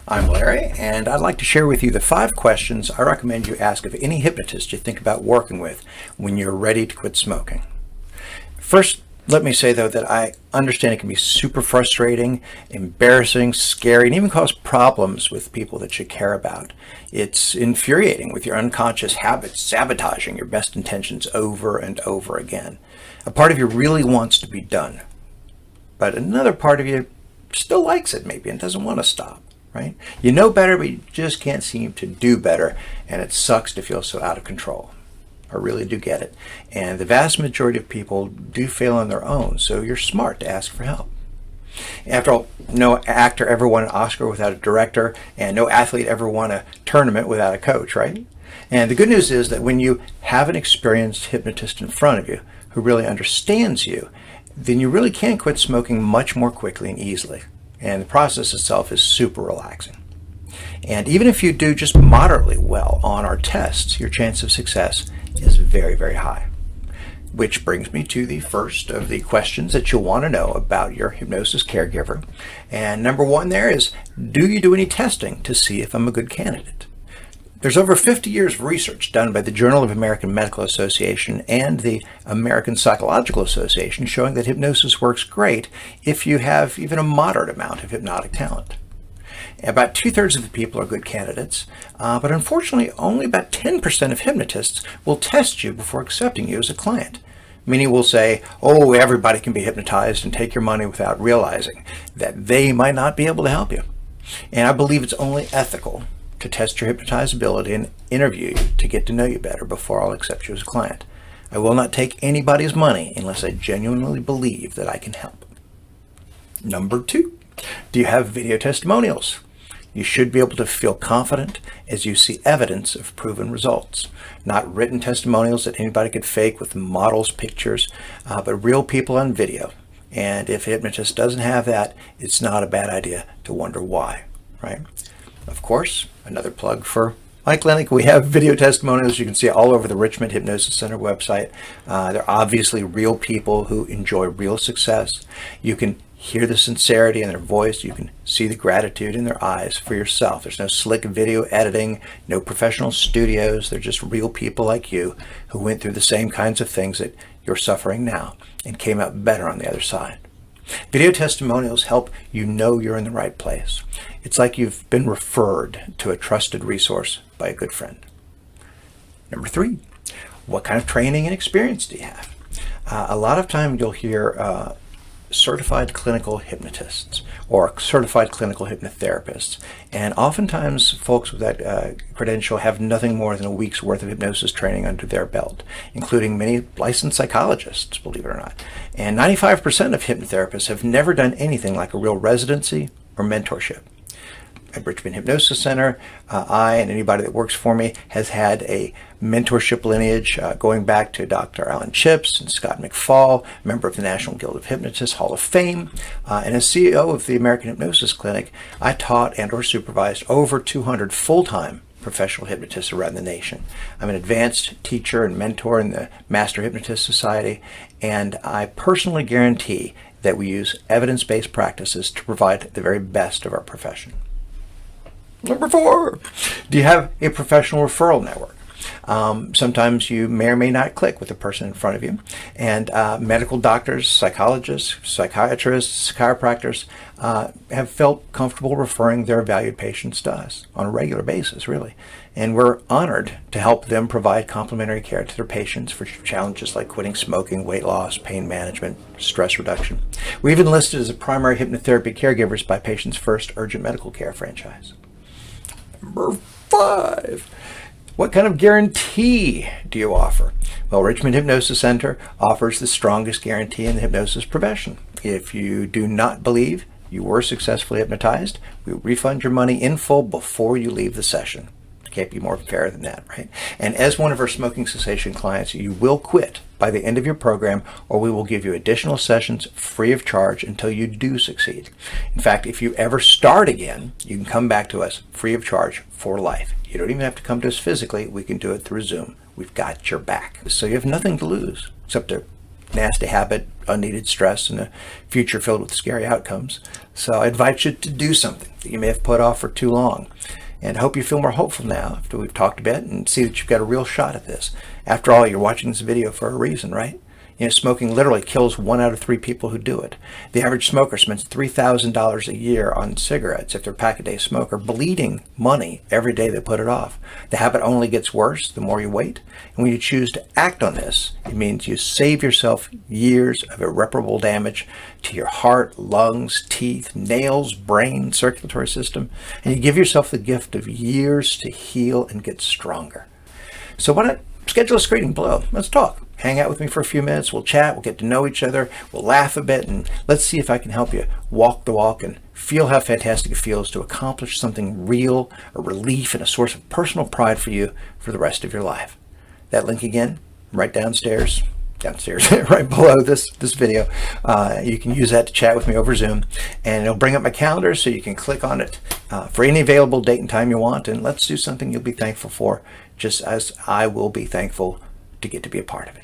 I'm Larry, and I'd like to share with you the 5 questions I recommend you ask of any hypnotist you think about working with when you're ready to quit smoking. First, let me say, though, that I understand it can be super frustrating, embarrassing, scary, and even cause problems with people that you care about. It's infuriating with your unconscious habits sabotaging your best intentions over and over again. A part of you really wants to be done, but another part of you still likes it maybe and doesn't want to stop, right? You know better, but you just can't seem to do better, and it sucks to feel so out of control. I really do get it. And the vast majority of people do fail on their own, so you're smart to ask for help. After all, no actor ever won an Oscar without a director, and no athlete ever won a tournament without a coach, right? And the good news is that when you have an experienced hypnotist in front of you who really understands you, then you really can quit smoking much more quickly and easily. And the process itself is super relaxing. And even if you do just moderately well on our tests, your chance of success is very, very high. Which brings me to the first of the questions that you'll want to know about your hypnosis caregiver. And number 1 there is, do you do any testing to see if I'm a good candidate? There's over 50 years of research done by the Journal of American Medical Association and the American Psychological Association showing that hypnosis works great if you have even a moderate amount of hypnotic talent. About 2/3 of the people are good candidates, but unfortunately only about 10% of hypnotists will test you before accepting you as a client. Many will say, oh, everybody can be hypnotized, and take your money without realizing that they might not be able to help you. And I believe it's only ethical to test your hypnotizability and interview you to get to know you better before I'll accept you as a client. I will not take anybody's money unless I genuinely believe that I can help. Number 2, do you have video testimonials? You should be able to feel confident as you see evidence of proven results. Not written testimonials that anybody could fake with models' pictures, but real people on video. And if a hypnotist doesn't have that, it's not a bad idea to wonder why, right? Of course, another plug for my clinic. We have video testimonials you can see all over the Richmond Hypnosis Center website. They're obviously real people who enjoy real success. You can hear the sincerity in their voice. You can see the gratitude in their eyes for yourself. There's no slick video editing, no professional studios. They're just real people like you who went through the same kinds of things that you're suffering now and came out better on the other side. Video testimonials help you know you're in the right place. It's like you've been referred to a trusted resource by a good friend. Number 3, what kind of training and experience do you have? A lot of time you'll hear certified clinical hypnotists or certified clinical hypnotherapists. And oftentimes folks with that credential have nothing more than a week's worth of hypnosis training under their belt, including many licensed psychologists, believe it or not. And 95% of hypnotherapists have never done anything like a real residency or mentorship. At Richmond Hypnosis Center, I and anybody that works for me has had a mentorship lineage going back to Dr. Alan Chips and Scott McFall, member of the National Guild of Hypnotists Hall of Fame. And as CEO of the American Hypnosis Clinic, I taught and or supervised over 200 full-time professional hypnotists around the nation. I'm an advanced teacher and mentor in the Master Hypnotist Society, and I personally guarantee that we use evidence-based practices to provide the very best of our profession. Number 4, do you have a professional referral network? Sometimes you may or may not click with the person in front of you, and medical doctors, psychologists, psychiatrists, chiropractors have felt comfortable referring their valued patients to us on a regular basis, really. And we're honored to help them provide complementary care to their patients for challenges like quitting smoking, weight loss, pain management, stress reduction. We're even listed as a primary hypnotherapy caregivers by Patients First Urgent Medical Care franchise. Number 5, what kind of guarantee do you offer? Well, Richmond Hypnosis Center offers the strongest guarantee in the hypnosis profession. If you do not believe you were successfully hypnotized, we refund your money in full before you leave the session. It can't be more fair than that, right? And as one of our smoking cessation clients, you will quit by the end of your program, or we will give you additional sessions free of charge until you do succeed. In fact, if you ever start again, you can come back to us free of charge for life. You don't even have to come to us physically. We can do it through Zoom. We've got your back. So you have nothing to lose except a nasty habit unneeded stress and a future filled with scary outcomes. So I invite you to do something that you may have put off for too long. And I hope you feel more hopeful now after we've talked a bit and see that you've got a real shot at this. After all, you're watching this video for a reason, right? Smoking literally kills 1 out of 3 people who do it. The average smoker spends $3,000 a year on cigarettes if they're a pack-a-day smoker, bleeding money every day they put it off. The habit only gets worse the more you wait. And when you choose to act on this, it means you save yourself years of irreparable damage to your heart, lungs, teeth, nails, brain, circulatory system, and you give yourself the gift of years to heal and get stronger. So why not schedule a screening below? Let's talk. Hang out with me for a few minutes. We'll chat. We'll get to know each other. We'll laugh a bit. And let's see if I can help you walk the walk and feel how fantastic it feels to accomplish something real, a relief, and a source of personal pride for you for the rest of your life. That link again, right downstairs, right below this video. You can use that to chat with me over Zoom. And it'll bring up my calendar so you can click on it for any available date and time you want. And let's do something you'll be thankful for, just as I will be thankful to get to be a part of it.